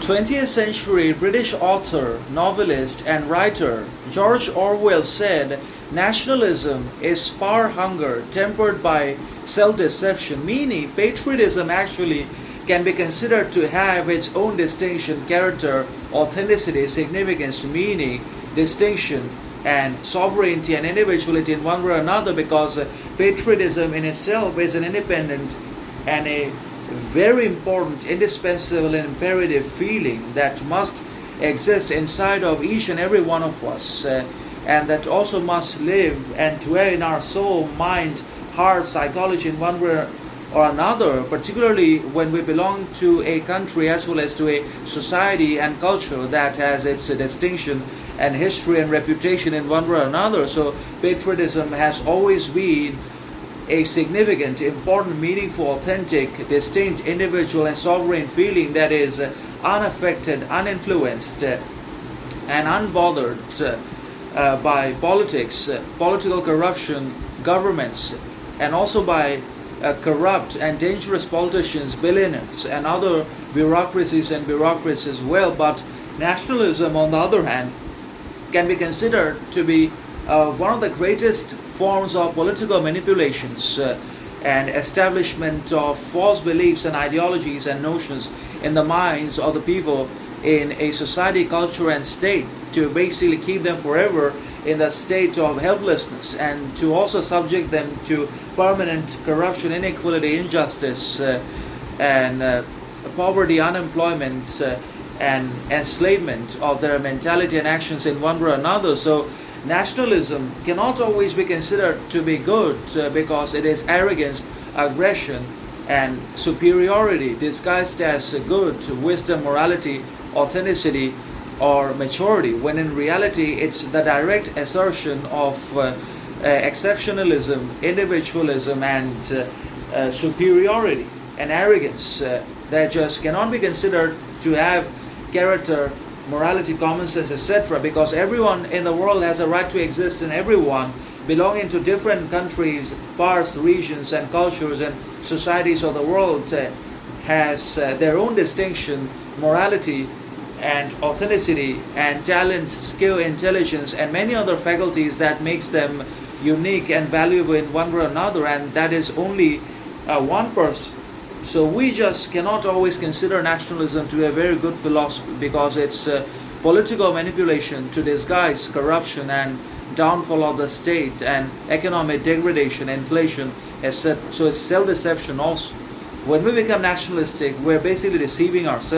20th century British author, novelist, and writer George Orwell said, "Nationalism is power hunger tempered by self deception," meaning patriotism actually can be considered to have its own distinction, character, authenticity, significance, meaning, distinction, and sovereignty and individuality in one way or another, because patriotism in itself is an independent and a very important, indispensable, and imperative feeling that must exist inside of each and every one of us, and that also must live and dwell in our soul, mind, heart, psychology in one way or another, particularly when we belong to a country as well as to a society and culture that has its distinction and history and reputation in one way or another. So patriotism has always been a significant, important, meaningful, authentic, distinct, individual, and sovereign feeling that is unaffected, uninfluenced, and unbothered by politics, political corruption, governments, and also by corrupt and dangerous politicians, billionaires, and other bureaucracies and bureaucrats as well. But nationalism, on the other hand, can be considered to be one of the greatest forms of political manipulations and establishment of false beliefs and ideologies and notions in the minds of the people in a society, culture, and state, to basically keep them forever in the state of helplessness, and to also subject them to permanent corruption, inequality, injustice, and poverty, unemployment, and enslavement of their mentality and actions in one way or another. So nationalism cannot always be considered to be good because it is arrogance, aggression, and superiority disguised as good, wisdom, morality, authenticity, or maturity, when in reality it's the direct assertion of exceptionalism, individualism, and superiority and arrogance that just cannot be considered to have character, morality, common sense, etc., because everyone in the world has a right to exist, and everyone belonging to different countries, parts, regions, and cultures and societies of the world has their own distinction, morality, and authenticity, and talent, skill, intelligence, and many other faculties that makes them unique and valuable in one way or another, and that is only one person. So we just cannot always consider nationalism to be a very good philosophy, because it's political manipulation to disguise corruption and downfall of the state and economic degradation, inflation, etc. So it's self-deception also. When we become nationalistic, we're basically deceiving ourselves.